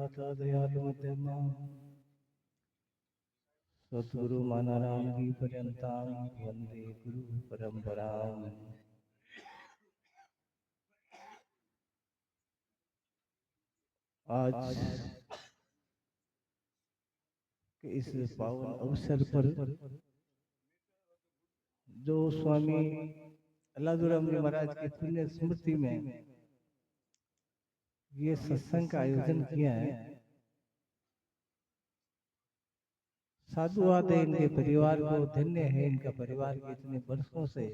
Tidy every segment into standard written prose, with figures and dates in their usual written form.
दाता दयालु मध्यमा सद्गुरु मानाराम की पर्यंताम वंदे गुरु परंपराम। आज के इस पावन अवसर पर जो स्वामी अल्लादुर्रहम जी महाराज की पुण्य स्मृति में ये सत्संग का आयोजन किया है, साधुवाद है इनके परिवार को, धन्य है इनका परिवार के इतने वर्षों से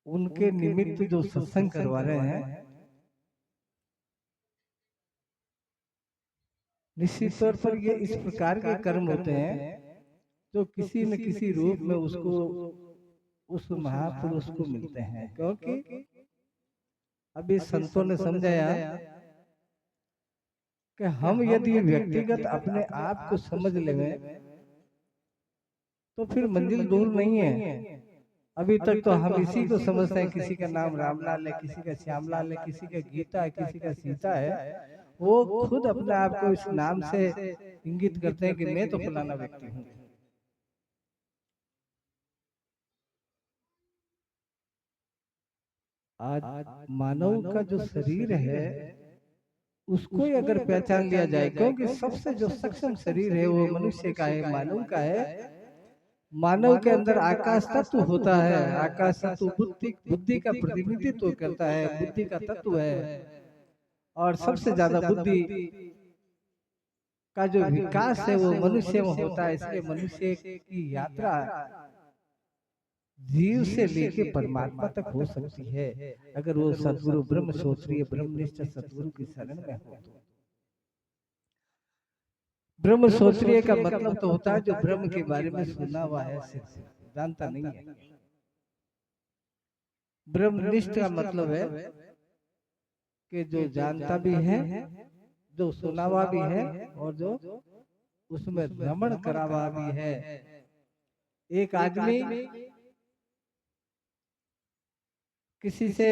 उनके निमित्त जो सत्संग करवा रहे हैं। निश्चित तौर पर ये इस प्रकार के कर्म होते हैं जो किसी न किसी रूप में उसको उस महापुरुष को मिलते हैं, क्योंकि अभी संतों ने समझाया कि हम यदि व्यक्तिगत अपने आप को समझ लें तो फिर मंजिल दूर नहीं है। अभी तक तो हम इसी को समझते हैं, किसी का नाम रामलाल है, किसी का श्यामलाल है, किसी का गीता है, किसी का सीता है। वो खुद अपने आप को इस नाम से इंगित करते हैं कि मैं तो फलाना व्यक्ति हूँ। आज मानव का जो शरीर है उसको ही अगर पहचान लिया जाए, क्योंकि सबसे जो सक्षम शरीर है वो मनुष्य का है, मानव का है। मानव के अंदर आकाश तत्व होता है, आकाश तत्व बुद्धि का प्रतिनिधित्व करता है, बुद्धि का तत्व है। और सबसे ज्यादा बुद्धि का जो विकास है वो मनुष्य में होता है। इसलिए मनुष्य की यात्रा जीव से लेके परमात्मा तक हो सकती है अगर वो सदगुरु ब्रह्म सोत्रीय ब्रह्मनिष्ठ सदगुरु की शरण में हो तो। ब्रह्म सोत्रीय का मतलब तो होता है जो ब्रह्म के बारे में सुना हुआ है, सिर्फ जानता नहीं है। ब्रह्मनिष्ठ का मतलब है कि जो जानता भी है, जो सुना हुआ भी है और जो उसमें रमण करा हुआ भी है। एक आदमी किसी से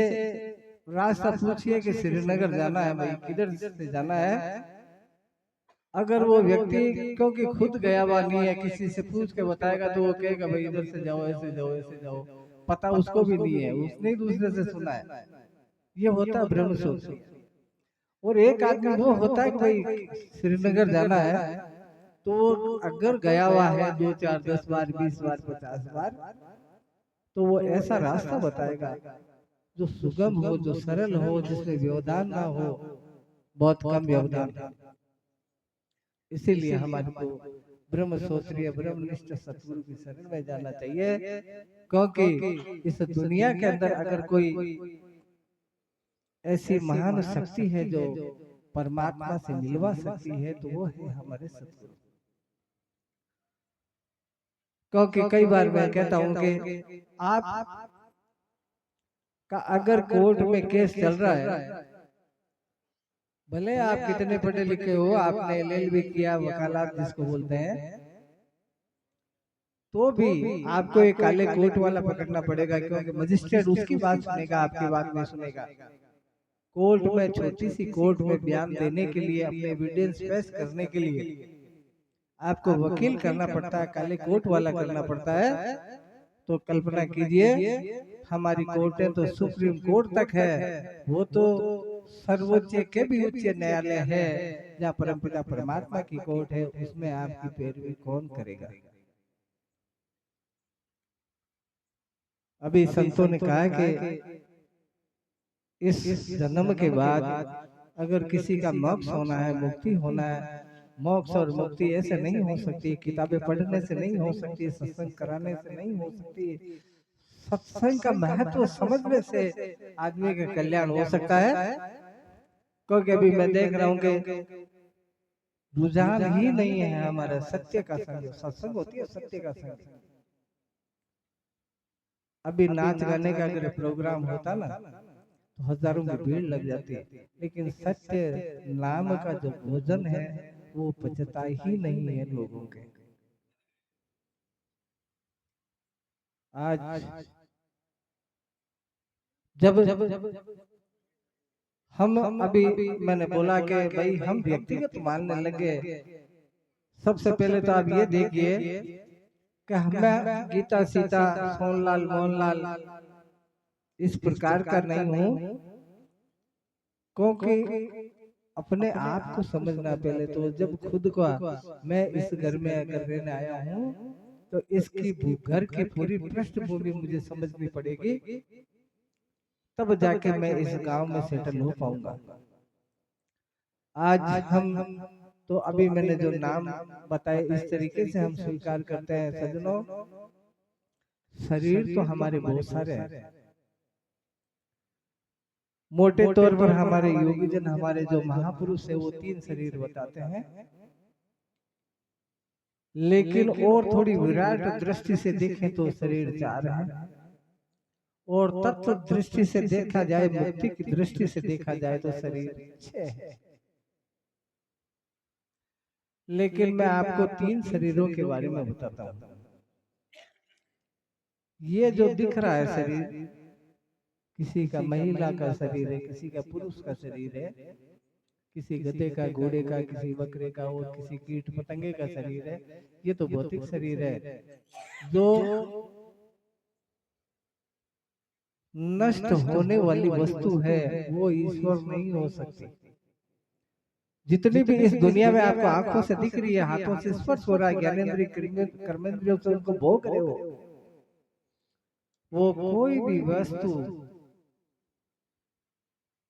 रास्ता पूछिए कि श्रीनगर जाना है भाई, किधर से जाना है। अगर वो व्यक्ति क्योंकि खुद गया हुआ नहीं है, किसी से पूछ के बताएगा तो वो कहेगा भाई इधर से जाओ, ऐसे जाओ, ऐसे जाओ। पता उसको भी नहीं है, उसने दूसरे से सुना है। ये होता है ब्रह्म सोच। और एक आदमी वो होता है कि भाई श्रीनगर जाना है, तो अगर गया हुआ है 2 4 10 बार 20 बार 50 बार, तो वो ऐसा रास्ता बताएगा जो सुगम हो, जो सरल हो, जिसमें व्यवधान ना हो, बहुत कम व्यवधान हो। इसीलिए हमारे को ब्रह्म सोत्रीय ब्रह्मनिष्ठ सतगुरु की शरण में जाना चाहिए, क्योंकि इस दुनिया के अंदर अगर कोई ऐसी महान शक्ति है जो परमात्मा से मिलवा सकती है तो वो है हमारे सतगुरु। क्योंकि कई बार मैं कहता हूं कि आप का अगर कोर्ट में केस चल रहा है, भले आप कितने पढ़े लिखे हो, आपने एलएलबी किया, वकालत जिसको बोलते हैं, तो भी आपको एक काले कोट वाला पकड़ना पड़ेगा, क्योंकि मजिस्ट्रेट उसकी बात सुनेगा, आपकी बात नहीं सुनेगा। कोर्ट में, छोटी सी कोर्ट में बयान देने के लिए, अपने एविडेंस पेश करने के लिए आपको वकील करना पड़ता है, काले कोट वाला करना पड़ता है। तो कल्पना कीजिए हमारी कोर्टें तो सुप्रीम कोर्ट तक है, वो तो सर्वोच्च के भी उच्च न्यायालय है, जहाँ परमपिता परमात्मा की कोर्ट है, उसमें आपकी पैरवी कौन करेगा। अभी संतों ने कहा कि इस जन्म के बाद अगर किसी का मोक्ष होना है, मुक्ति होना है, मोक्ष और मुक्ति ऐसे नहीं हो सकती, किताबें पढ़ने से नहीं हो सकती, सत्संग कराने से नहीं हो सकती। सत्संग का महत्व समझने से आदमी का कल्याण हो सकता है। क्योंकि अभी मैं देख रहा हूँ कि रुझान ही नहीं है हमारा सत्य का संग। सत्संग होती है सत्य का संग। अभी नाच गाने का अगर प्रोग्राम होता ना तो हजारों की भीड़ लग जाती, लेकिन सत्य नाम का जो भोजन है वो पचता ही नहीं है लोगों के। आज जब हम अभी मैंने बोला कि भाई हम व्यक्तिगत मानने लगे। सबसे पहले तो आप ये देखिए कि मैं गीता सीता सोनलाल मोहनलाल इस प्रकार का नहीं हूँ, क्योंकि अपने आप को समझना पहले। तो जब खुद को मैं इस घर में अगर रहने आया हूँ तो इसकी घर की पूरी पृष्ठभूमि मुझे समझनी पड़ेगी, तब जाके मैं इस गांव में सेटल हो पाऊंगा। आज हम तो अभी मैंने जो नाम बताए इस तरीके से हम स्वीकार करते हैं सज्जनों। शरीर तो हमारे बहुत सारे हैं। मोटे तौर पर हमारे योगी जन, हमारे जो महापुरुष है वो 3 शरीर बताते हैं, लेकिन और थोड़ी विराट दृष्टि से देखें तो शरीर 4 है, और तत्व दृष्टि से देखा जाए, मुक्ति की दृष्टि से देखा जाए तो शरीर 6 है। लेकिन मैं आपको 3 शरीरों के बारे में बताता हूँ। ये जो दिख रहा है शरीर, किसी का महिला का शरीर है, किसी का पुरुष का शरीर है, किसी गधे का, घोड़े का, किसी बकरे का, और किसी कीट पतंगे का शरीर है। ये तो भौतिक शरीर है। जो नष्ट होने वाली वस्तु है वो ईश्वर नहीं हो सकती। जितनी भी इस दुनिया में आपको आंखों से दिख रही है, हाथों से स्पर्श हो रहा है, ज्ञानेंद्रिय कर्मेंद्रियों से उनको भोग रहे हो, वो कोई भी वस्तु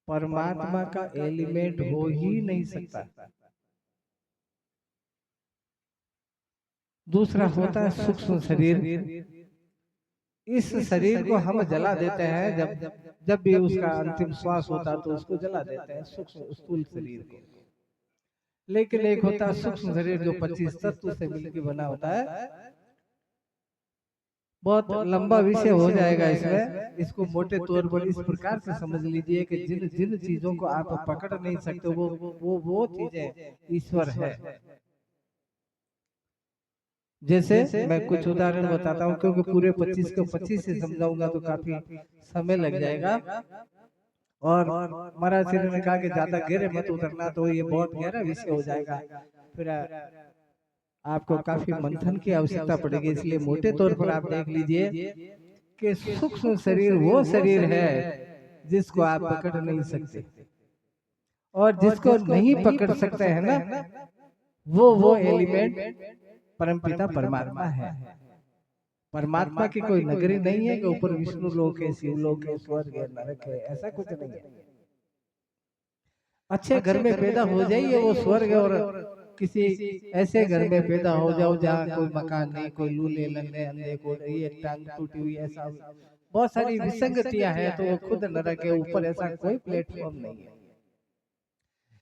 परमात्मा का एलिमेंट हो ही नहीं सकता। दूसरा होता है सूक्ष्म शरीर। इस शरीर को हम जला देते हैं, जब भी उसका अंतिम श्वास होता है तो उसको जला देते हैं, सूक्ष्म स्थूल शरीर को। लेकिन एक होता है सूक्ष्म शरीर जो 25 तत्व से मिलकर बना होता है। बहुत लंबा विषय हो जाएगा इसमें। इसको मोटे तौर पर इस प्रकार से समझ लीजिए कि जिन जिन चीजों को आप पकड़ नहीं सकते वो चीजें ईश्वर है। जैसे मैं कुछ उदाहरण बताता हूँ, क्योंकि पूरे 25 को 25 से समझाऊंगा तो काफी समय लग जाएगा। और महाराज श्री ने कहा कि ज्यादा गहरे मत उतरना, तो ये बहुत गहरा विषय हो जाएगा, फिर आपको काफी मंथन की आवश्यकता पड़ेगी। इसलिए मोटे तौर पर आप देख लीजिए कि सूक्ष्म शरीर वो शरीर है जिसको आप पकड़ नहीं सकते, और जिसको नहीं पकड़ सकते हैं ना, वो एलिमेंट परमपिता परमात्मा है। परमात्मा की कोई नगरी नहीं है कि ऊपर विष्णु लोक है, शिव लोक है, स्वर्ग है, नरक है, ऐसा कुछ नहीं है। अच्छे घर में पैदा हो जाइए वो स्वर्ग है, और किसी ऐसे घर में पैदा हो जाओ जहाँ कोई मकान नहीं, कोई लूले लंगड़े अंधे कोड़े, ये टांग टूटी हुई, ऐसा बहुत सारी विसंगतियां हैं, तो वो खुद नरक है। ऊपर ऐसा कोई प्लेटफॉर्म नहीं है।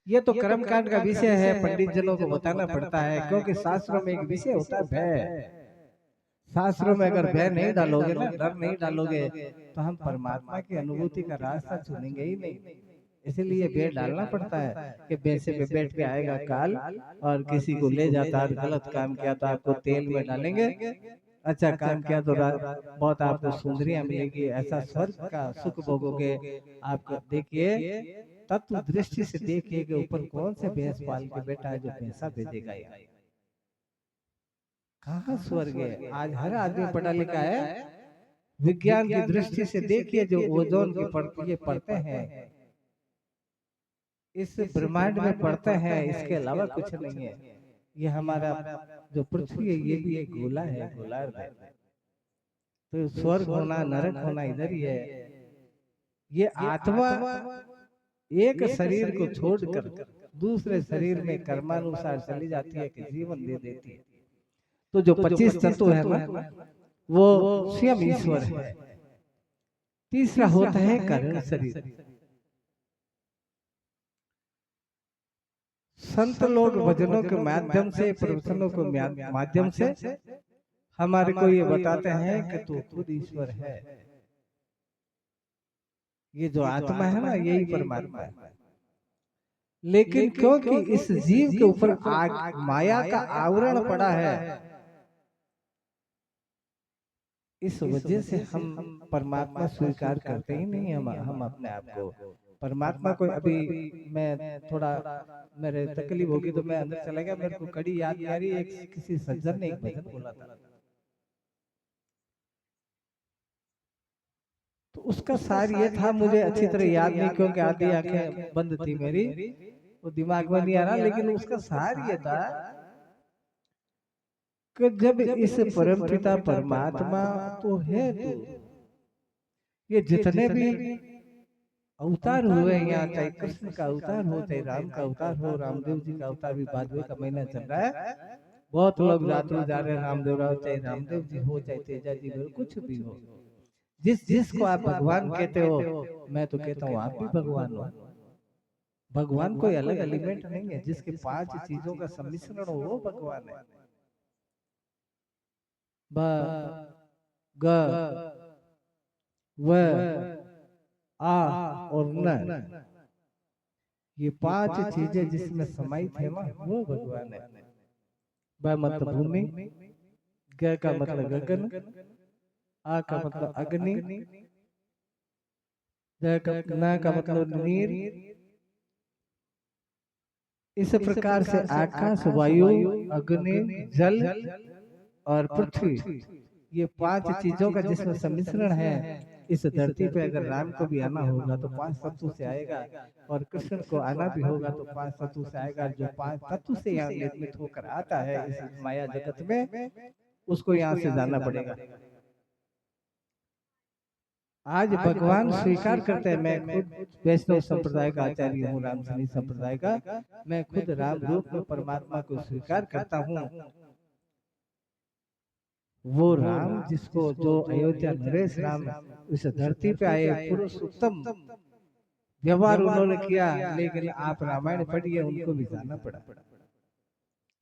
ये तो कर्मकांड का विषय है, पंडित जनों को बताना पड़ता है, क्योंकि शास्त्रों में एक विषय होता है भय। शास्त्रों में अगर भय नहीं डालोगे ना, डर नहीं डालोगे, तो हम परमात्मा की अनुभूति का रास्ता चुनेंगे ही नहीं। इसीलिए भय डालना पड़ता है कि बैसे पे बैठ के आएगा काल, और किसी को ले जाता है, गलत काम किया तो आपको तेल में डालेंगे, अच्छा काम किया तो बहुत आपको सुंदरियां मिलेगी, ऐसा स्वर्ग का सुख भोगोगे। आपको देखिए, तत्व दृष्टि से देखिए कि ऊपर कौन से भैंस पाल के बैठा है जो पैसा भेजेगा। कहाँ स्वर्ग है? आज हर आदमी पढ़ा लिखा है। विज्ञान की दृष्टि से देखिए, जो ओजोन की परत ये पढ़ते हैं, इस ब्रह्मांड में पढ़ते हैं, इसके अलावा कुछ नहीं है। ये हमारा जो पृथ्वी है ये भी एक गोला है, गोलार्ध है। तो स्वर्ग होना नरक होना इधर ही है। ये आत्मा एक शरीर को छोड़कर दूसरे शरीर में कर्मानुसार चली जाती है, कि जीवन दे देती है। तो जो 25 तत्व है ना, वो स्वयं ईश्वर है। तीसरा होता है कारण शरीर। संत लोग भजनों के माध्यम से, प्रवचनों के माध्यम से हमारे को ये बताते हैं कि तू खुद ईश्वर है। ये जो आत्मा है ना, यही परमात्मा है। लेकिन क्योंकि इस जीव के ऊपर माया का आवरण पड़ा है, इस वजह से हम परमात्मा स्वीकार करते ही नहीं। हम अपने आप को परमात्मा को अभी मैं थोड़ा मेरे तकलीफ होगी तो मैं अंदर चला गया, मेरे को कड़ी याद नहीं आ रही। एक किसी सज्जन ने एक भजन बोला था, तो उसका सार ये था, मुझे अच्छी तरह याद नहीं क्योंकि आधी आंखें बंद थी मेरी, वो दिमाग में नहीं आ रहा, लेकिन उसका सार ये था कि जब इस परम पिता परमात्मा तो है तू, ये जितने भी अवतार हुए यहाँ, चाहे कृष्ण का अवतार हो, चाहे राम का अवतार हो, रामदेव जी का अवतार भी भादवे का महीना चल रहा है, बहुत लोग यात्रा जा रहे हैं रामदेव राव, चाहे रामदेव जी हो, चाहे तेजा जी हो, कुछ भी हो, जिस जिसको आप भगवान कहते हो, मैं तो कहता हूँ आप भी भगवान हो। भगवान कोई अलग एलिमेंट नहीं है, जिसके 5 चीजों का सम्मिश्रण हो वो भगवान है। ब ग व आ और न, ये 5 चीजें जिसमें समाहित है ना, वो भगवान है। ब मतलब भूमि, ग का मतलब गगन, आ का मतलब अग्नि, न का मतलब नीर। इस प्रकार से आकाश, वायु, अग्नि, जल और पृथ्वी, ये 5 चीजों का जिसमें सम्मिश्रण है, इस धरती पे अगर राम को भी आना होगा तो 5 तत्व से आएगा, और कृष्ण को आना भी होगा तो 5 तत्व से आएगा। जो 5 तत्व से यहाँ निर्मित होकर आता है इस माया जगत में, उसको यहाँ से जाना पड़ेगा। आज भगवान स्वीकार करते हैं, मैं खुद वैष्णव संप्रदाय का आचार्य हूँ, रामसनी संप्रदाय का, मैं खुद राम रूप में परमात्मा को स्वीकार करता हूँ। वो राम जिसको, जो अयोध्या नरेश राम इस धरती पे आए, पुरुषोत्तम व्यवहार उन्होंने किया, लेकिन आप रामायण पढ़िए, उनको भी जाना पड़ा,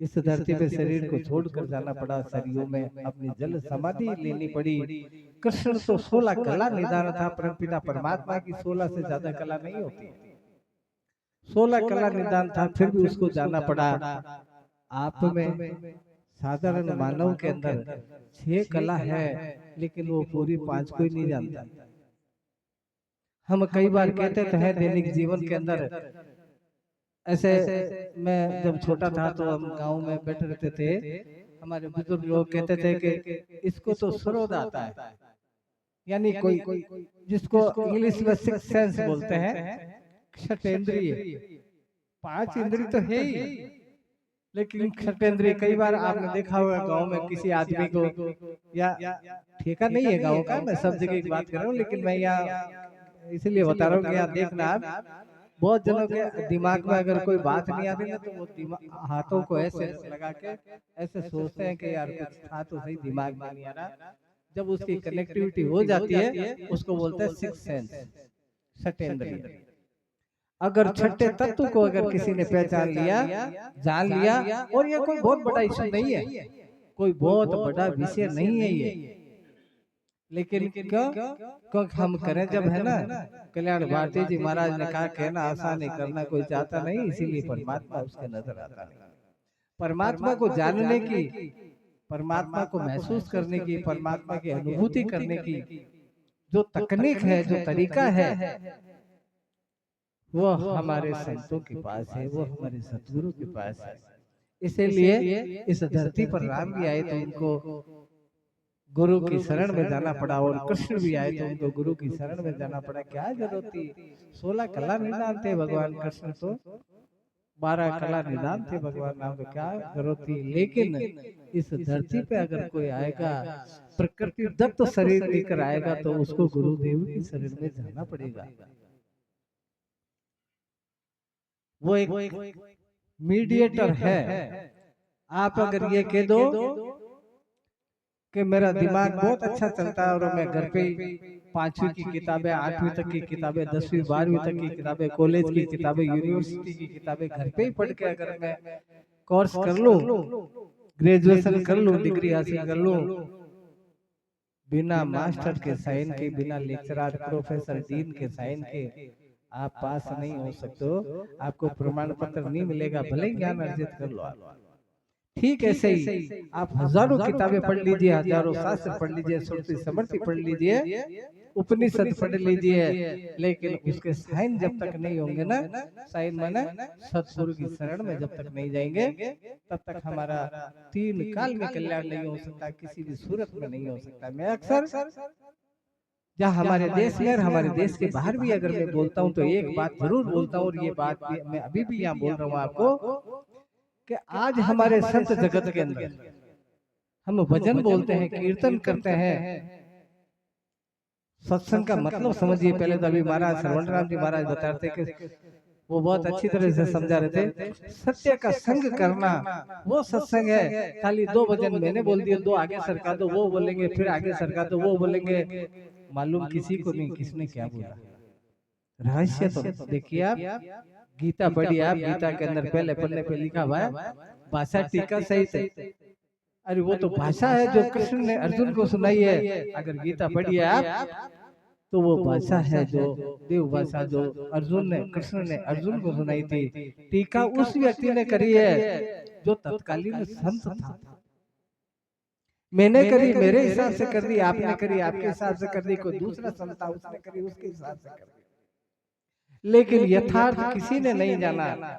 इस धरती पे शरीर को छोड़कर जाना पड़ा, शरीरों में अपनी जल समाधि लेनी पड़ी। कृष्ण तो 16 कला निदान था, परमपिता परमात्मा की 16 से ज्यादा कला नहीं होती, 16 कला निदान था, फिर भी उसको जाना पड़ा। आप में साधारण मानव के अंदर 6 कला है, लेकिन वो पूरी 5 कोई नहीं जानता। हम कई बार कहते हैं दैनिक जीवन के अंदर, ऐसे मैं जब छोटा था तो हम गांव में बैठे रहते थे, हमारे बुजुर्ग लोग कहते थे कि इसको तो स्रोत आता है, यानी कोई जिसको इंग्लिश में 6 सेंस बोलते हैं, 6 इंद्रिय, 5 इंद्रिय तो है ही, लेकिन 6 इंद्रिय, कई बार आपने देखा होगा गांव में किसी आदमी को, या ठेका नहीं है गांव का, मैं सब जगह की बात कर रहा हूँ, लेकिन मैं यहाँ इसलिए बता रहा हूँ कि यहाँ देखना आप, बहुत जनों के दिमाग में अगर कोई बात नहीं आती ना, तो वो हाथों को ऐसे लगा के ऐसे सोचते हैं कि यार कुछ था तो सही, दिमाग में नहीं आ रहा। जब उसकी कनेक्टिविटी हो जाती है, उसको बोलते हैं 6 सेंस, 6 इंद्रिय। अगर 6 तत्व को अगर किसी ने पहचान लिया, जान लिया, और ये कोई बहुत बड़ा इश्यू नहीं है, कोई बहुत बड़ा विषय नहीं है ये, लेकिन क्यों, क्योंकि हम करें जब, है ना, कल्याण भारती जी महाराज ने कहा कहना आसान है, करना कोई चाहता नहीं, इसीलिए परमात्मा उसके नजर आता नहीं। परमात्मा को जानने की, परमात्मा को महसूस करने की, परमात्मा की अनुभूति करने की जो तकनीक है, जो तरीका है, वो हमारे संतों के पास है, वो हमारे सतगुरु के पास है। इसीलिए इस धरती पर राम भी आए तो उनको गुरु की शरण में जाना पड़ा, और कृष्ण भी आए तो उनको गुरु की शरण में जाना पड़ा। क्या जरूरत थी, 16 कला निदान थे भगवान कृष्ण, तो 12 कला निदान थे भगवान राम, तो क्या जरूरत थी। लेकिन इस धरती पे अगर कोई आएगा, प्रकृति दत्त शरीर लेकर आएगा, तो उसको गुरुदेव की शरण में जाना पड़ेगा। वो एक मीडिएटर है। आप अगर ये कह दो कि मेरा दिमाग बहुत अच्छा चलता है, और मैं घर पे 5वीं की किताबें, 8वीं तक की किताबें, 10वीं 12वीं तक की किताबें, कॉलेज की किताबें, यूनिवर्सिटी की किताबें घर पे ही पढ़ के अगर मैं कोर्स कर लूं, ग्रेजुएशन कर लूं, डिग्री हासिल कर लूं, बिना मास्टर के साइन के, बिना लेक्चरर, प्रोफेसर, डीन के साइन के आप पास नहीं हो सकते हो, आपको प्रमाण पत्र नहीं मिलेगा, भले ही ज्ञान अर्जित कर लो आप। ठीक ऐसे ही आप हजारों किताबें पढ़ लीजिए, हजारों शास्त्र पढ़ लीजिए, श्रुति समृति पढ़ लीजिए, उपनिषद पढ़ लीजिए, लेकिन उसके साइन जब तक नहीं होंगे ना, साइन माने सतगुरु की शरण में जब तक नहीं जाएंगे, तब तक हमारा 3 काल में कल्याण नहीं हो सकता, किसी भी सूरत में नहीं हो सकता। मैं अक्सर जहाँ हमारे देश में और हमारे देश के बाहर भी अगर मैं बोलता हूँ तो एक बात जरूर बोलता हूँ, और ये बात भी मैं अभी भी यहाँ बोल रहा हूँ आपको, कि आज हमारे संत जगत के अंदर हम भजन बोलते हैं, कीर्तन करते हैं, सत्संग का मतलब समझिए। पहले तो अभी महाराज श्रवण राम जी महाराज बताते कि वो बहुत अच्छी तरह से समझा रहे थे, सत्य का संग करना वो सत्संग है। खाली 2 भजन मैंने बोल दिए, 2 आगे सरका दो वो बोलेंगे, फिर आगे सरका दो वो बोलेंगे, मालूम किसी को नहीं किसने क्या बोला। रहस्य तो देखिए आप, गीता पढ़िए आप, गीता के अंदर पहले पन्ने पे लिखा हुआ है भाषा टीका सहित है। अरे वो तो भाषा है जो कृष्ण ने अर्जुन को सुनाई है। अगर गीता पढ़िए आप तो वो भाषा है जो देव भाषा जो अर्जुन ने कृष्ण ने अर्जुन को सुनाई थी। टीका उस व्यक्ति ने करी है जो तत्कालीन संत था। मैंने करी मेरे हिसाब से कर दी, आपने करी आपके हिसाब से कर दी, कोई दूसरा संत था उसने करी उसके हिसाब से कर दी, लेकिन यथार्थ किसी ने नहीं जाना।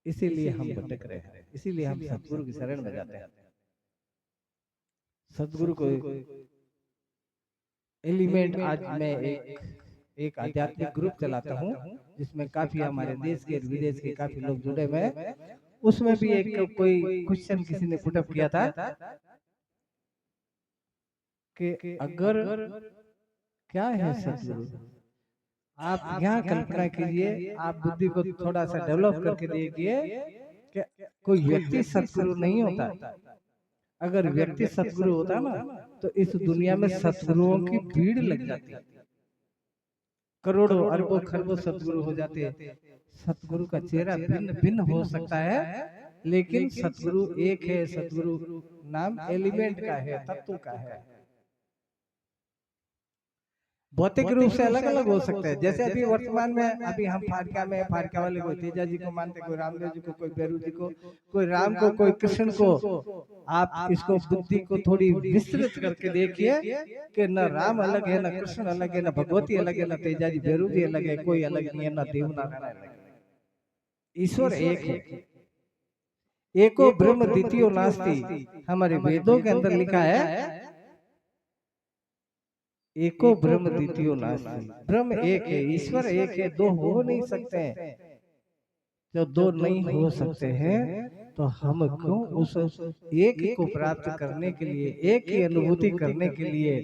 इसीलिए हम भटक रहे हैं, इसीलिए हम सतगुरु की शरण में जाते हैं। सतगुरु को एलिमेंट, आज मैं एक आध्यात्मिक ग्रुप चलाता हूँ जिसमें काफी हमारे देश के विदेश के काफी लोग जुड़े हुए हैं। उसमें भी एक कोई क्वेश्चन किसी ने पुटअप किया था कि अगर क्या है सतगुरु, आप यहाँ कल्पना कीजिए, आप बुद्धि को थोड़ा सा डेवलप करके देखिए कि कोई व्यक्ति सतगुरु नहीं होता। अगर व्यक्ति सतगुरु होता ना तो इस दुनिया में सतगुरुओं की भीड़ लग जाती, करोड़ों अरबों खरबों सतगुरु हो जाते। सतगुरु का चेहरा भिन्न भिन्न हो सकता है, लेकिन सतगुरु एक है। सतगुरु नाम एलिमेंट का है, तत्व का है। भौतिक रूप से अलग अलग हो सकते हैं। जैसे अभी वर्तमान में अभी हम फारका में, फारका वाले कोई तेजा जी को मानते, कोई रामदेव जी को, कोई बेरू जी को, कोई राम को, कोई कृष्ण को। आप इसको बुद्धि को थोड़ी विस्तृत करके देखिए कि न राम अलग है, न कृष्ण अलग है, न भगवती अलग है, न तेजा जी बेरू जी अलग है, कोई अलग नहीं है, न देवनारायण अलग है। ईश्वर एक है। एको ब्रह्म द्वितीयो नास्ति, हमारे वेदों के अंदर लिखा है एको ब्रह्म द्वितीयो नास्ति। ब्रह्म एक है, ईश्वर एक है, 2 हो नहीं सकते हैं। जब 2 नहीं हो सकते हैं तो हम क्यों उस एक को प्राप्त करने के लिए, एक की अनुभूति करने के लिए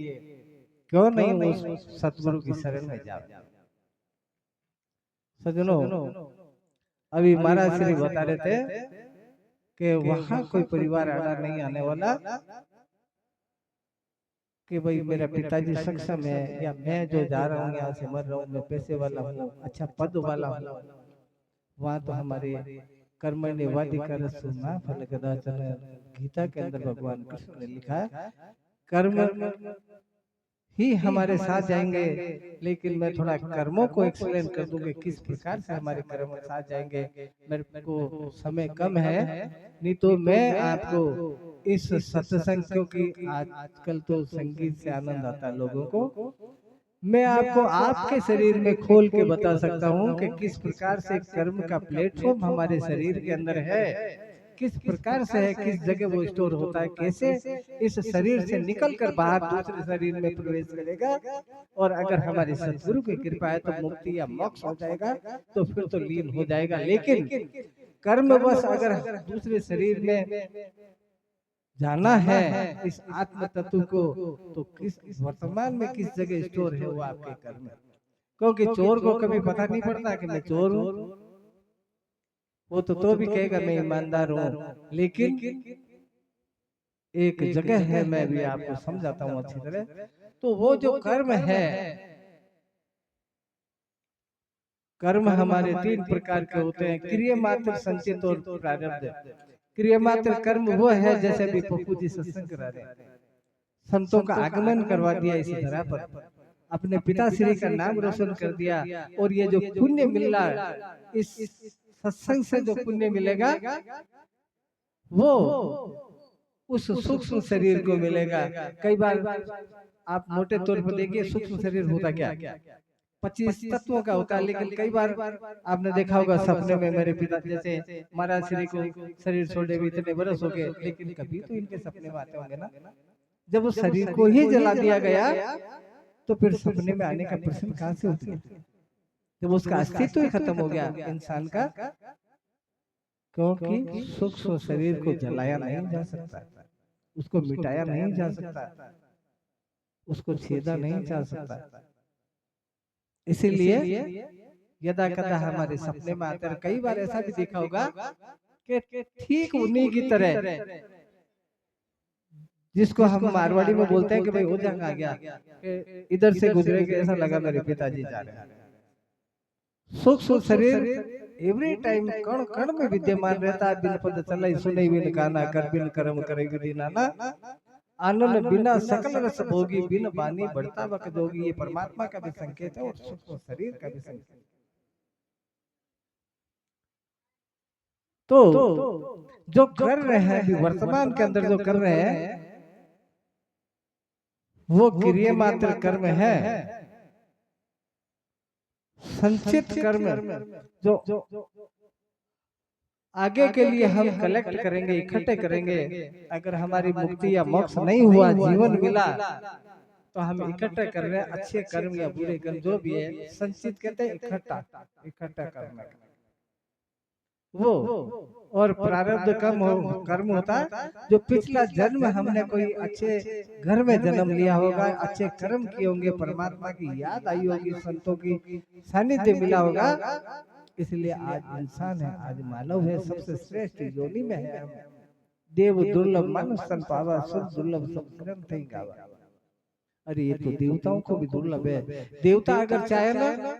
क्यों नहीं उस सतगुरु की शरण में जाओ। सजनों, अभी महाराज श्री बता रहे थे कि वहां कोई परिवार आना नहीं आने वाला कि भाई मेरा पिताजी सक्षम है, या मैं जो जा रहा हूँ यहाँ से मर रहा हूँ, मैं पैसे वाला हूँ, अच्छा पद वाला हूँ। वहां तो हमारे कर्मण्येवाधिकारस्तु मा फलकदाचन, गीता के अंदर भगवान कृष्ण ने लिखा है कर्म ही हमारे साथ जाएंगे। लेकिन मैं थोड़ा कर्मों को एक्सप्लेन कर दूं कि किस प्रकार से हमारे कर्म साथ जाएंगे। मेरे को समय कम है, नहीं तो मैं आपको इस सत्संग, क्योंकि आजकल तो संगीत से आनंद आता है लोगों को, मैं आपको आपके शरीर में खोल के बता सकता हूं कि किस प्रकार से कर्म का प्लेटफॉर्म हमारे शरीर के अंदर है, किस प्रकार से है, किस जगह वो स्टोर होता है, कैसे इस शरीर से निकलकर बाहर दूसरे शरीर में प्रवेश करेगा। और अगर हमारी सतगुरु की कृपा है तो मुक्ति या मोक्ष हो जाएगा, तो फिर तो लीन हो जाएगा। लेकिन कर्मवश अगर दूसरे शरीर में जाना है इस आत्म तत्व को, तो किस वर्तमान में किस जगह स्टोर है वो आपके कर्म। क्योंकि चोर को कभी पता नहीं पड़ता कि मैं चोर हूं, वो तो भी कहेगा मैं ईमानदार हूं। लेकिन एक जगह है, मैं भी आपको समझाता हूं अच्छी तरह। तो वो जो कर्म है, कर्म हमारे 3 प्रकार के होते हैं, क्रिया मात्र, संचित और प्रारब्ध। क्रिया मात्र कर्म वो है, जैसे अभी पप्पू जी सत्संग करा रहे हैं, संतों का आगमन करवा दिया इस धरा पर, अपने पिताश्री का नाम रोशन कर दिया। और ये जो पुण्य मिल रहा इस सत्संग से, जो पुण्य मिलेगा वो उस सूक्ष्म शरीर को मिलेगा। कई बार आप मोटे तौर पर देखिए सूक्ष्म शरीर होता क्या, 25 तत्वों का होता है। लेकिन कई बार आपने देखा होगा सपने में मेरे पिता जैसे महाराज श्री को शरीर छोड़े भी इतने बरस हो गए, लेकिन कभी तो इनके सपने में आते होंगे ना। जब उस शरीर को ही जला दिया गया तो फिर सपने में आने का प्रश्न कहां से उठ गया, जब उसका अस्तित्व ही खत्म हो गया इंसान का। क्योंकि सूक्ष्म शरीर को जलाया नहीं जा सकता, उसको मिटाया नहीं जा सकता, उसको छेदा नहीं जा सकता। इसीलिए यदा कदा हमारे सपने में आते हैं। कई बार ऐसा भी देखा होगा कि ठीक उन्हीं की तरह, जिसको हम मारवाड़ी में बोलते हैं कि भाई ओझा कहाँ गया, इधर से गुजरे के ऐसा लगा मेरे पिताजी जा रहे हैं। सूक्ष्म शरीर एवरी टाइम कण कण में विद्यमान रहता है। बिन पद चलाई सुनई बिन गाना, कर बिन कर्म करे विधि नाना, आनंद बिना सकल रस भोगी, बिन बानी बढ़ता बक जोगी। ये परमात्मा का भी संकेत है और सूक्ष्म शरीर का भी संकेत। तो जो कर रहे हैं अभी वर्तमान के अंदर, जो कर रहे हैं वो क्रिया मात्र कर्म है। संचित कर्म जो आगे के लिए हम कलेक्ट करेंगे, इकट्ठे करेंगे। अगर हमारी मुक्ति या मोक्ष नहीं हुआ, जीवन मिला, तो हम इकट्ठा कर रहे हैं अच्छे कर्म या बुरे कर्म जो भी है। संचित कहते हैं इकट्ठा, इकट्ठा करना वो। और प्रारब्ध कर्म होता है जो पिछला जन्म हमने कोई अच्छे घर में जन्म लिया होगा, अच्छे कर्म किए होंगे, परमात्मा की याद आई होगी, संतों की सानिध्य मिला होगा, इसलिए आज इंसान है, आज मानव है, सबसे श्रेष्ठ योनि में है। देव दुर्लभ मानुष सन पावा, सुर दुर्लभ सब ग्रंथ ही गावा। अरे ये तो देवताओं को भी दुर्लभ है। देवता अगर चाहे ना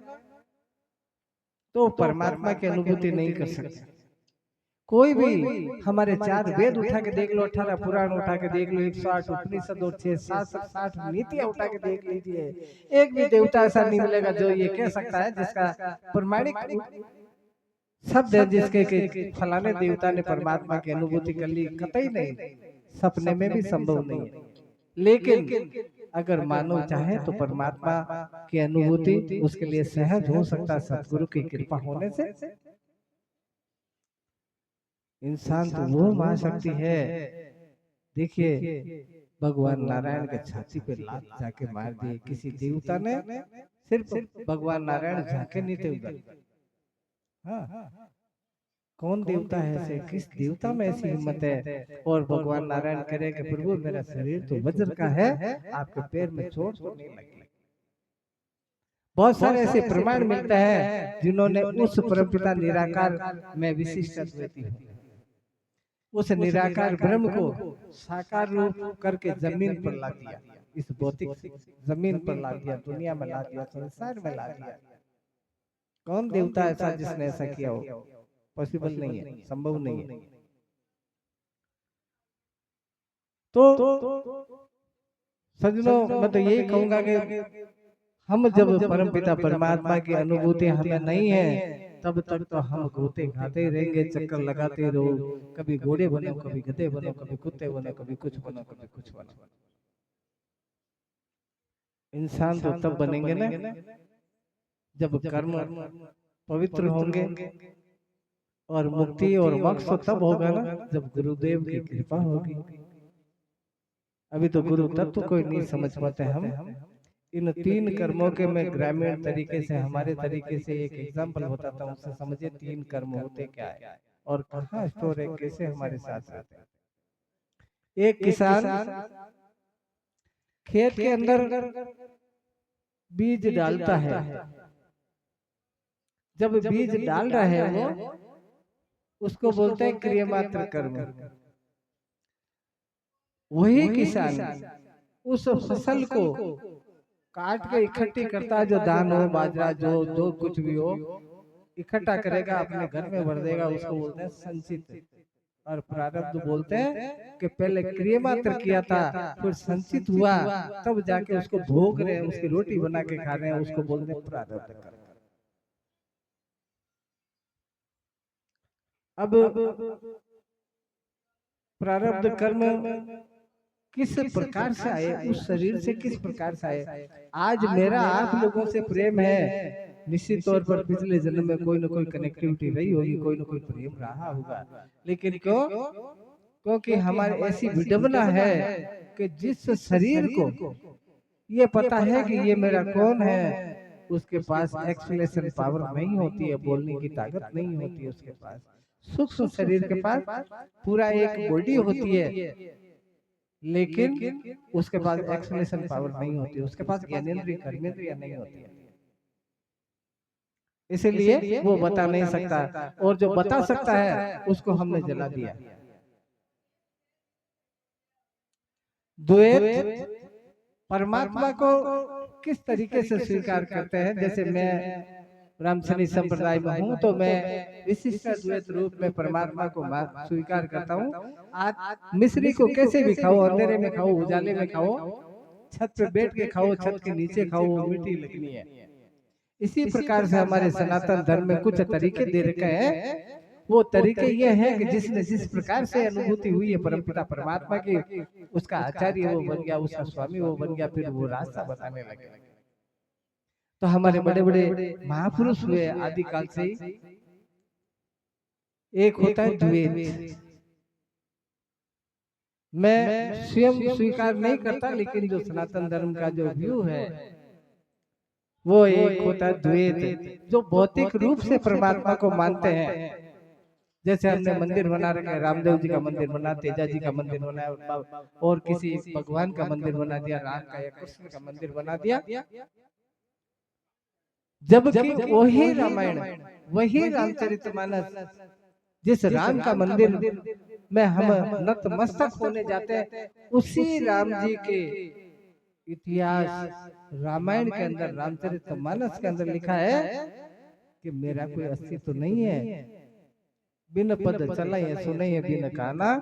तो परमात्मा की अनुभूति नहीं कर सकते। कोई भी हमारे 4 वेद उठा के देख लो, 18 पुराण उठा के देख लो, 108 उपनिषद और 660 नीतियां उठा के देख लीजिए, एक भी देवता ऐसा नहीं मिलेगा जो ये कह सकता है, जिसका प्रमाणिक शब्द है, जिसके के फलाने देवता ने परमात्मा की अनुभूति कर ली। कतई नहीं, सपने में भी संभव नहीं है। लेकिन अगर मानव चाहे तो परमात्मा की अनुभूति उसके लिए सहज हो सकता है, सतगुरु की कृपा होने से। इंसान तो वो महाशक्ति है। देखिए भगवान नारायण के छाती पे लात जाके मार दिए किसी देवता ने, सिर्फ भगवान नारायण झाके नहीं थे उधर। हाँ, कौन देवता है ऐसे, किस देवता में ऐसी हिम्मत है? और भगवान नारायण करे कि प्रभु मेरा शरीर तो वज्र का है, आपके पैर में चोट तो नहीं लगी। बहुत सारे ऐसे प्रमाण मिलता है जिन्होंने उस परमपिता निराकार में विशिष्ट अद्वैती है, उस निराकार ब्रह्म को साकार रूप करके जमीन पर ला दिया, इस भौतिक जमीन पर ला दिया, दुनिया में ला दिया, संसार में ला दिया। कौन देवता ऐसा जिसने ऐसा किया हो? पॉसिबल नहीं है, संभव नहीं है। तो सज्जनों मैं तो यही कहूंगा कि हम जब परमपिता परमात्मा की अनुभूति हमें नहीं है, तब तक तो हम गोते खाते रहेंगे, चक्कर लगाते रहो, कभी घोड़े बनो, कभी गधे बनो, कभी कुत्ते बनो, कभी कुछ बनो, कभी कुछ बनो। इंसान तो तब बनेंगे ना जब कर्म पवित्र होंगे, और मुक्ति और मोक्ष तो तब होगा ना जब गुरुदेव की कृपा होगी। अभी तो गुरु तत्व कोई नहीं समझ पाते हम। इन 3 कर्मों के मैं ग्रामीण तरीके से, हमारे तरीके से एक एग्जाम्पल बताता हूँ, उससे समझिए 3 कर्म होते क्या है और कहाँ स्टोर है, कैसे हमारे साथ रहते हैं। एक किसान खेत के अंदर बीज डालता है। जब बीज डाल रहा है वो, उसको बोलते हैं क्रिया मात्र कर्म। वही किसान उस फसल को काट के इकट्ठी करता है, जो धान हो, बाजरा, जो कुछ भी हो, इकट्ठा करेगा, अपने घर में भर देगा, उसको बोलते हैं संचित। और प्रारब्ध बोलते हैं कि पहले क्रिया मात्र किया था, फिर संचित हुआ, तब जाके उसको भोग रहे हैं, उसकी रोटी बना के खा रहे हैं, उसको बोलते हैं प्रारब्ध कर्म। अब प्रारब्ध कर्म किस प्रकार से आए, उस शरीर से किस प्रकार से आए। आज मेरा आप लोगों से प्रेम है, निश्चित तौर पर पिछले जन्म में कोई ना कोई कनेक्टिविटी रही होगी, कोई ना कोई प्रेम रहा होगा। लेकिन क्यों? क्योंकि हमारी ऐसी विडंबना है कि जिस शरीर को ये पता है कि ये मेरा कौन है, उसके पास एक्सप्लेनेशन पावर नहीं होती है, बोलने की ताकत नहीं होती है उसके पास। सूक्ष्म शरीर के पास पूरा एक बॉडी होती है, लेकिन उसके पास एक्सप्लेनेशन पावर नहीं होती, उसके पास ज्ञानेंद्रिय कर्मेंद्रिय नहीं होती है। इसलिए वो बता नहीं सकता, और जो बता सकता है उसको हमने जला दिया। द्वैत परमात्मा को किस तरीके से स्वीकार करते हैं? जैसे मैं रामशनी संप्रदाय में हूँ, तो मैं विशिष्ट द्वैत रूप में परमात्मा को स्वीकार करता हूँ। आज मिश्री को कैसे भी खाओ, अंधेरे में खाओ, उजाले में खाओ, छत पे बैठ के खाओ, छत के नीचे खाओ, वो मीठी लगनी है। इसी प्रकार से हमारे सनातन धर्म में कुछ तरीके दे रखे हैं। वो तरीके ये हैं कि जिसने जिस प्रकार से अनुभूति हुई है परमपिता परमात्मा की, उसका आचार्य वो बन गया, उसका स्वामी वो बन गया, फिर वो रास्ता बताने लगे। तो हमारे बड़े बड़े महापुरुष हुए आदिकाल से ही। एक होता है द्वैत। मैं स्वयं स्वीकार नहीं करता, लेकिन जो सनातन धर्म का जो व्यू है वो एक होता है द्वैत, जो भौतिक रूप से परमात्मा को मानते हैं। जैसे हमने मंदिर बना रखे हैं, रामदेव जी का मंदिर बना, तेजा जी का मंदिर बनाया, और किसी भगवान का मंदिर बना दिया, राम का या कृष्ण का मंदिर बना दिया। जबकि वही रामायण, वही रामचरितमानस, जिस राम का मंदिर में हम नतमस्तक होने जाते हैं, उसी राम जी के इतिहास रामायण के अंदर, रामचरितमानस के अंदर लिखा है कि मेरा कोई अस्तित्व नहीं है। बिन पद चलाए सुनय बिन काना,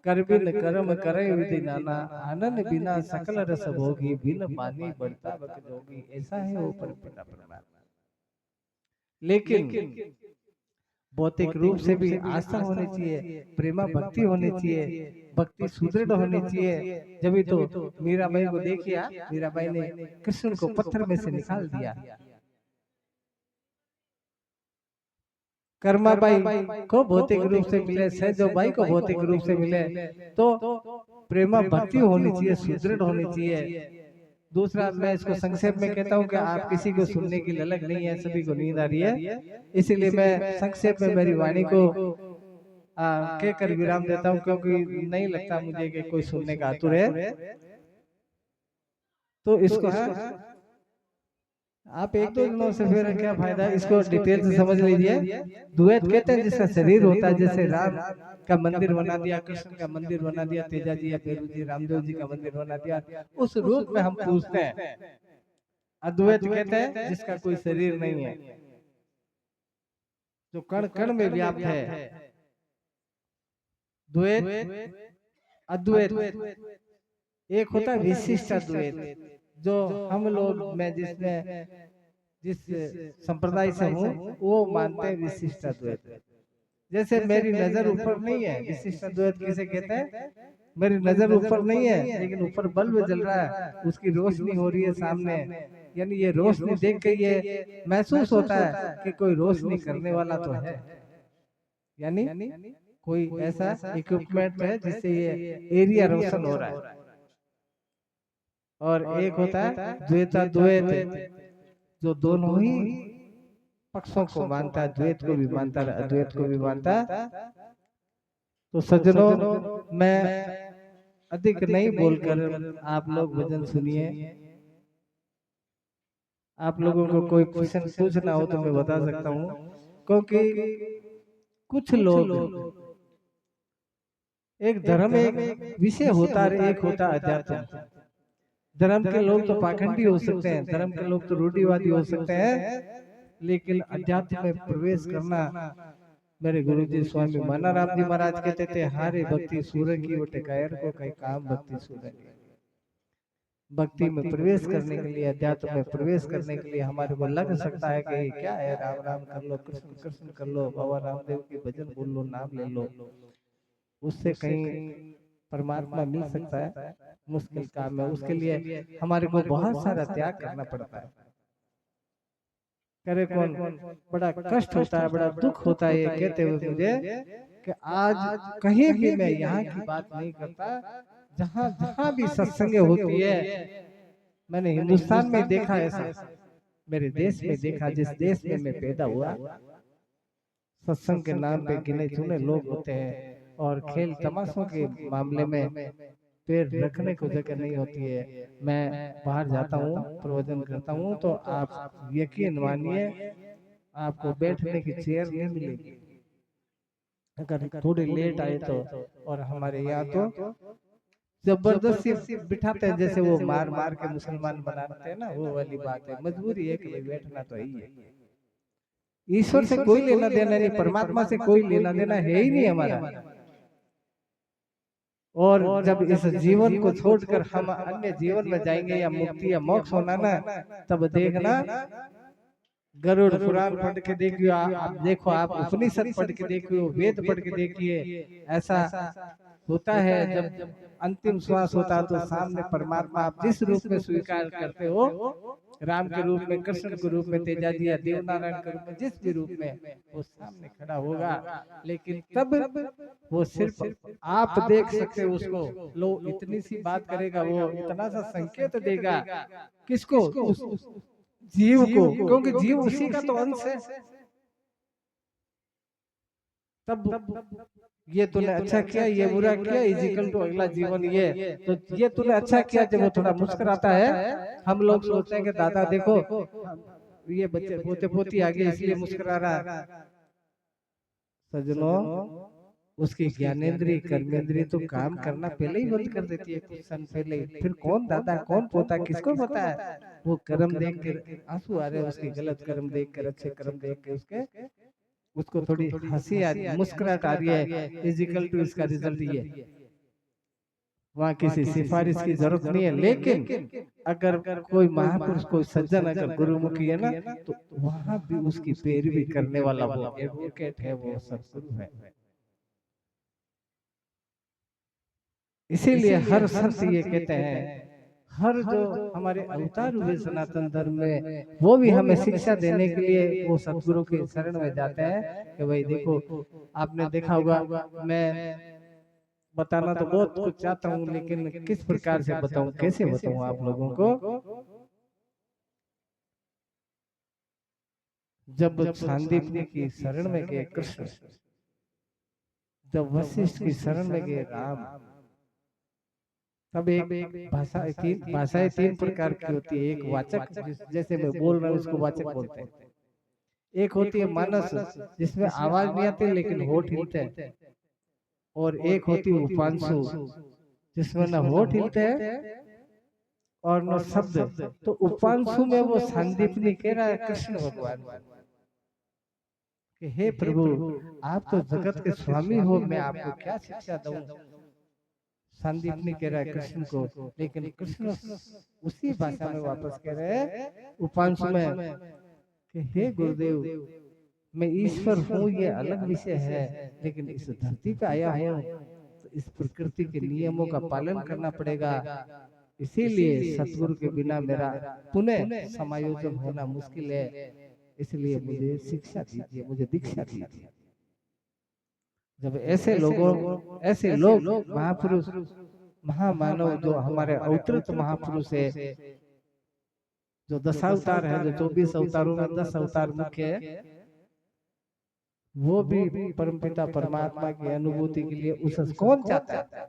कर बिन कर्म करे विधि नाना, आनंद बिना सकल रस भोगी, बिन पानी बढ़ता बक जोगी। ऐसा है वो परमपिता परमात्मा। लेकिन भौतिक रूप से भी आस्था होनी चाहिए, प्रेमा भक्ति होनी चाहिए, भक्ति सुदृढ़ होनी चाहिए। जब तो मीराबाई को देखिए, मीराबाई ने कृष्ण को पत्थर में से निकाल दिया। कर्माबाई को भौतिक रूप से मिले, सहजोबाई को भौतिक रूप से मिले, तो प्रेमा भक्ति होनी चाहिए, सुदृढ़ होनी चाहिए। दूसरा, मैं इसको संक्षेप में कहता हूँ कि आप किसी को सुनने की ललक नहीं है, सभी को नींद आ रही है, इसीलिए मैं संक्षेप में मेरी वाणी को कहकर विराम देता हूँ, क्योंकि नहीं लगता मुझे कि कोई सुनने का आतुर है। तो इसको आप एक दो दिनों से फिर क्या फायदा, इसको डिटेल से समझ लीजिए। द्वैत कहते हैं जिसका शरीर होता है, जैसे राम का मंदिर बना दिया, कृष्ण का मंदिर बना दिया, तेजा जी या पेरू जी, रामदेव जी का मंदिर बना दिया, उस रूप में हम पूजते हैं। अद्वैत कहते हैं जिसका कोई शरीर नहीं है, जो कण कण में व्याप्त है। द्वैत अद्वैत एक होता है विशिष्ट अद्वैत, जो हम लोग, मैं जिस संप्रदाय से हूँ वो मानते हैं विशिष्ट अद्वैत। जैसे मेरी नजर ऊपर नहीं है, विशिष्ट अद्वैत किसे कहते हैं? मेरी नजर ऊपर नहीं है, लेकिन ऊपर बल्ब जल रहा है, उसकी रोशनी हो रही है सामने, यानी ये रोशनी देख के ये महसूस होता है कि कोई रोशनी करने वाला तो है, यानी कोई ऐसा इक्विपमेंट है जिससे ये एरिया रोशन हो रहा है। और एक होता है द्वैताद्वैत, जो दोनों ही पक्षों को मानता है, द्वैत को भी मानता है, अद्वैत को भी मानता है। तो सज्जनों, मैं अधिक नहीं बोलकर आप लोग भजन सुनिए। आप लोगों को कोई क्वेश्चन पूछना हो तो मैं बता सकता हूँ, क्योंकि कुछ लोग, एक धर्म एक विषय होता है, एक होता अध्यात्म। धर्म के लोग तो पाखंडी हो सकते हैं, धर्म के लोग तो रूढ़िवादी हो सकते हैं, लेकिन अध्यात्म में प्रवेश करना, मेरे गुरुजी स्वामी मानाराम जी महाराज कहते थे, हारे भक्ति सूर्य की उठे कायर को कई काम भक्ति सूर्य की। भक्ति में प्रवेश करने के लिए, अध्यात्म में प्रवेश करने के लिए हमारे को लग सकता है कि क्या है, राम राम कर लो, कृष्ण कृष्ण कर लो, बाबा रामदेव के भजन बोल लो, नाम ले लो, उससे कहीं परमात्मा मिल सकता है, मुश्किल काम है। उसके लिए हमारे को बहुत सारा त्याग करना पड़ता है। करे कौन, बड़ा कष्ट होता है, बड़ा दुख होता है ये कहते हुए मुझे कि आज कहीं भी मैं यहाँ की बात नहीं करता, जहाँ जहाँ भी सत्संग होती है, मैंने हिंदुस्तान में देखा ऐसा, मेरे देश में देखा, जिस देश में मैं पैदा हुआ, सत्संग के नाम पे गिने चुने लोग होते हैं और खेल तमाशों के मामले में पैर रखने को जगह नहीं होती है। मैं बाहर जाता हूँ, प्रवचन करता हूँ, तो आप यकीन मानिए आपको बैठने की चेयर नहीं मिलेगी अगर थोड़ी लेट आए तो। और हमारे यहाँ तो जबरदस्ती बिठाते हैं, जैसे वो मार मार के मुसलमान बनाते हैं ना, वो वाली बात है। मजबूरी है कि भाई बैठना तो ही है। ईश्वर से कोई लेना देना नहीं, परमात्मा से कोई लेना देना है ही नहीं हमारा। और जब इस जीवन को छोड़कर हम अन्य जीवन में जाएंगे या मुक्ति या मोक्ष होना ना, तब देखना गरुड़ पुराण पढ़ के देखिए, आप देखो, आप उपनिषद पढ़ के देखिए, वेद पढ़ के देखिए। ऐसा होता है जब अंतिम श्वास होता है तो सामने परमात्मा आप जिस रूप में स्वीकार करते हो, राम के रूप में, कृष्ण के रूप में, तेजाजी या देवनारायण के रूप में, जिस भी रूप में, वो सामने खड़ा होगा। लेकिन तब वो सिर्फ आप देख सकते हो उसको। लो इतनी सी बात करेगा, वो इतना सा संकेत देगा किसको? उस जीव को, क्योंकि जीव उसी का तो अंश है। तब ये तूने अच्छा किया, ये बुरा किया, इजिकल टू अगला जीवन ये, तो ये तूने अच्छा किया। जब वो थोड़ा मुस्कुराता है, हम लोग सोचते हैं कि दादा देखो ये बच्चे पोते पोती आ गए इसलिए मुस्कुरा रहा। सज्जनों, उसकी ज्ञानेंद्रिय कर्मेंद्रिय तो काम करना पहले ही बंद कर देती है, कुछ क्षण पहले ही। फिर कौन दादा कौन पोता किसको पता है? वो कर्म देख के आंसू आ रहे हैं, उसके गलत कर्म देख कर, अच्छे कर्म देख के उसके, उसको थोड़ी हंसी आ रही है, मुस्कुराहट आ रही है। इजिकल टू इसका रिजल्ट ये, वहाँ किसी सिफारिश की जरूरत नहीं है। लेकिन अगर कोई महापुरुष, कोई सज्जन अगर गुरुमुखी है ना, तो वहां भी उसकी पैरवी करने वाला वो एडवोकेट है, वो सदगुरु है। इसीलिए हर संत ये कहते हैं, हर जो हमारे अवतार हुए सनातन धर्म में, वो भी हमें शिक्षा देने के लिए वो सतगुरु के शरण में जाते हैं कि भाई देखो, आपने देखा होगा, मैं बताना तो बहुत कुछ चाहता हूँ, लेकिन किस प्रकार से बताऊं, कैसे बताऊं आप लोगों को। जब सांदीपनी की शरण में गए कृष्ण, जब वशिष्ठ की शरण में गए राम, तब एक भाषाएं तीन प्रकार की होती है। एक वाचक, जैसे मैं बोल रहा हूँ उसको वाचक बोलते हैं। एक होती है मानस, जिसमें आवाज नहीं आती लेकिन होठ हिलते हैं। और एक होती है उपांशु, जिसमें न होठ हिलते हैं और न शब्द। तो उपांशु में वो संदीपनी कह रहा है कृष्ण भगवान कि हे प्रभु, आप तो जगत के स्वामी हो, मैं आपको क्या शिक्षा दूं। संदीपनी कह रहा है कृष्ण को, लेकिन कृष्ण उसी भाषा में वापस कह रहे हैं उपांशु में कि हे गुरुदेव, मैं ईश्वर हूँ ये अलग विषय है, लेकिन इस धरती पे आया हूँ तो इस प्रकृति के नियमों का पालन करना पड़ेगा। इसीलिए सतगुरु के बिना मेरा पुनः समायोजन होना मुश्किल है। इसलिए मुझे शिक्षा दीजिए, मुझे दीक्षा दीजिए। जब ऐसे लोगों, ऐसे लोग महापुरुष, महामानव, जो हमारे अवतरित महापुरुष है, जो 10 अवतार है, जो 24 अवतारों में 10 अवतार मुख्य है, वो भी परमपिता परमात्मा की अनुभूति के लिए उस कौन चाहता है?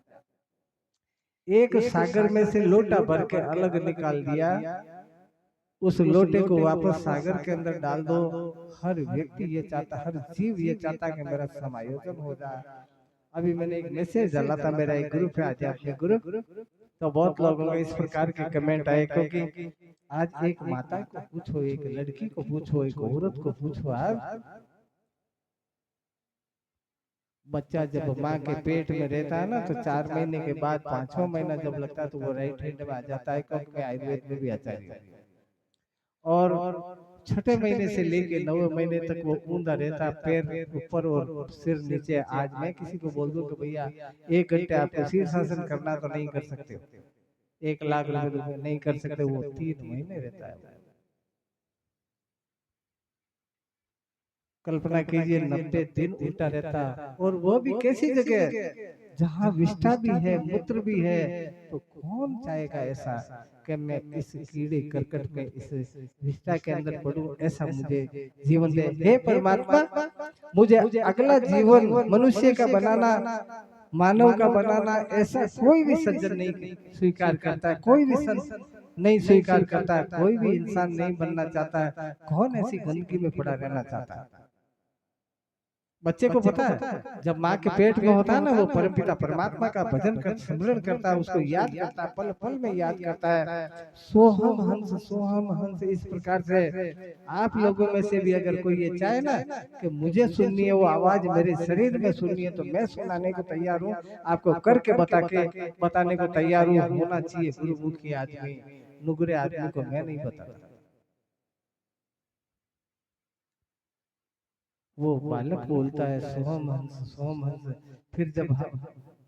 एक सागर में से लोटा भर के अलग निकाल दिया, उस लोटे को वापस सागर के अंदर डाल दो। हर व्यक्ति ये चाहता, हर जीव ये चाहता कि मेरा समायोजन हो जाए। अभी मैंने एक मैसेज डाला था, मेरा एक ग्रुप है आध्यात्मिक ग्रुप, तो बहुत लोगों के इस प्रकार के कमेंट आए, क्योंकि आज एक माता को पूछो, एक लड़की को पूछो, एक औरत को पूछो, आप बच्चा जब माँ के पेट में रहता है ना, तो 4 महीने के बाद 5वां महीना जब लगता है तो वो राइट हैंड में आ जाता है, क्योंकि आयुर्वेद में भी आचार्य। और छठे महीने से लेके 9वें महीने तक वो ऊंधा रहता, पैर ऊपर और सिर नीचे। आज मैं किसी को बोल दूं कि भैया 1 घंटे आपको शीर्षासन करना, तो नहीं कर सकते हो। 1 लाख रुपए दूंगे, नहीं कर सकते। वो 3 महीने रहता है। कल्पना कीजिए 90 दिन उल्टा रहता, और वो भी कैसी जगह जहाँ विष्ठा भी है, मूत्र भी है। तो कौन चाहेगा ऐसा कि मैं इस कीड़े करकट में, इस विष्ठा के अंदर पड़ूं? ऐसा मुझे जीवन दे हे परमात्मा। मुझे अगला जीवन मनुष्य का बनाना, मानव का बनाना, ऐसा कोई भी सज्जन नहीं स्वीकार करता, कोई भी संत नहीं स्वीकार करता, कोई भी इंसान नहीं बनना चाहता। कौन ऐसी गंदगी में पड़ा रहना चाहता है? बच्चे को पता है, जब माँ के पेट में होता है ना, वो परमपिता परमात्मा का भजन कर, स्मरण करता है, उसको याद करता है, पल पल में याद करता है। सोहम हंस, सोहम हंस। इस प्रकार से आप लोगों में से भी अगर कोई ये चाहे ना कि मुझे सुननी है वो आवाज, मेरे शरीर में सुननी है, तो मैं सुनाने को तैयार हूँ। आपको करके बताने को तैयार हूँ। होना चाहिए गुरुमुखी आदमी, नुगरे आदमी को मैं नहीं बताता। वो बालक बोलता है सोहम हंस, सोहम हंस। फिर जब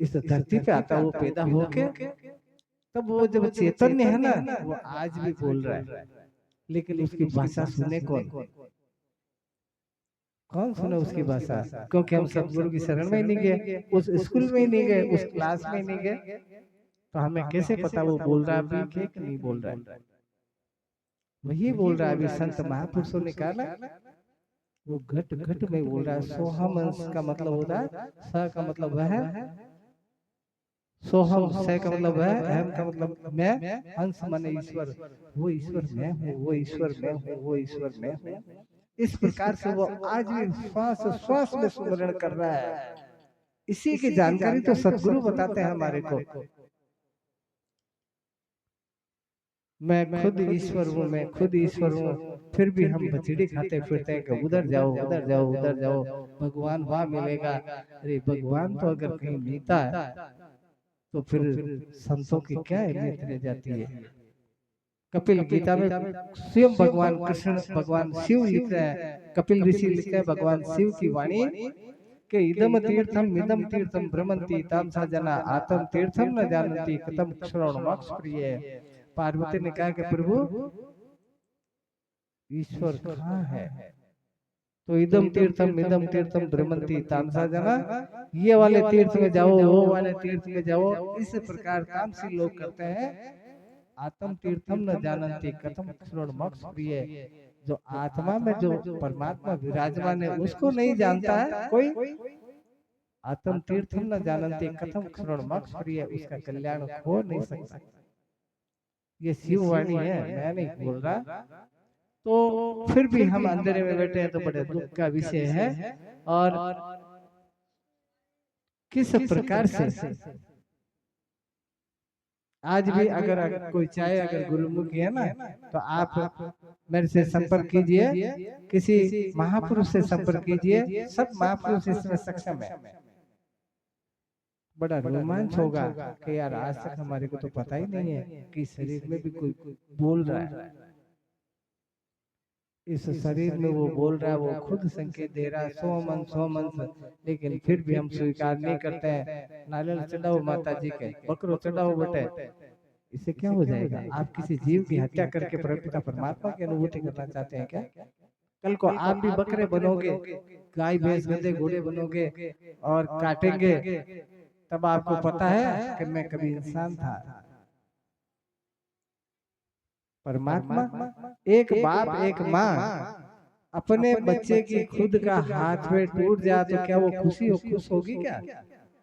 इस धरती पे आता है, वो पैदा होके, तब वो जब चैतन्य है ना, वो आज भी बोल रहा है। लेकिन उसकी भाषा सुने कौन? कौन सुने उसकी भाषा? क्योंकि हम सतगुरु की शरण में ही नहीं गए, उस स्कूल में ही नहीं गए, उस क्लास में ही नहीं गए, तो हमें कैसे पता वो बोल रहा है कि नहीं बोल रहा है? वही बोल रहा है। अभी संत महापुरुषों ने कहा ना, वो घट घट में बोल रहा है। सोहम हंस का मतलब होता है, स का मतलब वह है, सोहम स का मतलब है, अहम का मतलब मैं, हंस माने ईश्वर। वो ईश्वर मैं हूँ, वो ईश्वर मैं हूँ, वो ईश्वर मैं हूँ। इस प्रकार से वो आज भी श्वास श्वास में सुमरण कर रहा है। इसी की जानकारी तो सतगुरु बताते हैं हमारे को। मैं खुद ईश्वर हूँ, मैं खुद ईश्वर हूँ। फिर भी हम बचड़ी खाते फिरते हैं कि उधर जाओ, उधर जाओ, उधर जाओ, भगवान वहां मिलेगा। अरे भगवान तो अगर कहीं मिलता है तो फिर संतों की क्या अहमियत रह जाती है? कपिल गीता में स्वयं भगवान कृष्ण, भगवान शिव लिख रहे हैं, कपिल ऋषि लिखते हैं भगवान शिव की वाणी के इदम तीर्थम मिदम तीर्थम भ्रमंती तामसा जना आत्म तीर्थम न जानती कतम श्रवण मोक्ष प्रिय। पार्वती ने कहा कि प्रभु ईश्वर कहाँ है? तो इदम तीर्थम मिदम तीर्थम भ्रमंती तामसा जना, ये वाले तीर्थ में जाओ, वो वाले तीर्थ में जाओ। इस प्रकार तामसी लोग करते हैं। आत्म तीर्थम न जानन्ति कथम श्रवण मोक्ष प्रिय। जो आत्मा में जो परमात्मा विराजमान है, उसको नहीं जानता है कोई। आत्म तीर्थम न जानन्ति कथम श्रवण मोक्ष प्रिय, उसका कल्याण हो नहीं सकता। ये शिव वाणी है, मैं नहीं बोल रहा। तो फिर भी हम अंधेरे में बैठे हैं, तो बड़े दुख का विषय है। और किस प्रकार से आज भी अगर कोई चाहे, अगर गुरुमुखी है ना, तो आप मेरे से संपर्क कीजिए, किसी महापुरुष से संपर्क कीजिए। सब महापुरुष इसमें सक्षम है। बड़ा रोमांच होगा कि यार आज तक हमारे को तो पता ही नहीं है कि शरीर में भी कोई बोल रहा है। इस शरीर में वो बोल रहा है, वो खुद संकेत दे रहा है, सोमन सोमन। लेकिन फिर भी हम स्वीकार नहीं करते हैं। नारियल चढ़ाओ माता जी के, बकरो चढ़ाओ बेटे, इससे क्या हो जाएगा? आप किसी जीव की हत्या करके परमपिता परमात्मा की अनुभूति करना चाहते हैं क्या? कल को आप भी बकरे बनोगे, गाय भैंस गधे घोड़े बनोगे और काटेंगे, तब आपको पता है कि मैं कभी इंसान था। परमात्मा, एक बाप एक माँ अपने बच्चे की खुद का हाथ में टूट जाए तो क्या वो खुश होगी क्या?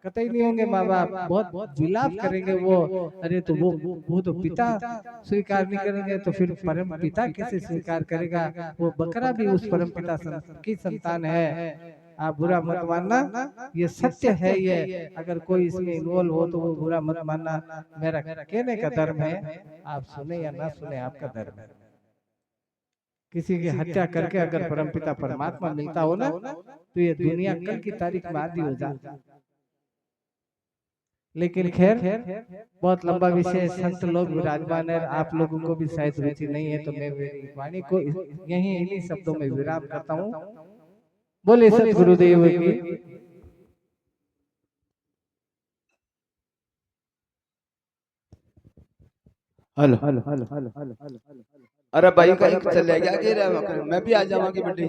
कतई नहीं होंगे। माँ बाप बहुत विलाप करेंगे। वो अरे तो वो तो पिता स्वीकार नहीं करेंगे, तो फिर परम पिता कैसे स्वीकार करेगा? वो बकरा भी उस परम पिता की संतान है। आप बुरा मत मानना, ये सत्य है। ये अगर कोई इसमें इन्वॉल्व हो तो वो बुरा मत मानना। मेरा कहने का धर्म है, आप सुने या ना सुने आपका धर्म है। किसी की हत्या करके अगर परमपिता परमात्मा मिलता हो ना, तो ये दुनिया कल की तारीख में आदि हो जाती। लेकिन खैर बहुत लंबा विषय, संत लोग विराजमान है, आप लोगों को भी शायद रुचि नहीं है, तो मैं मेरी वाणी को यहीं इन्हीं शब्दों में विराम करता हूँ। बोले सतगुरुदेव की। Hello hello hello hello hello. अरे भाई कहीं चले गया, मैं भी आ जाऊंगी बेटी।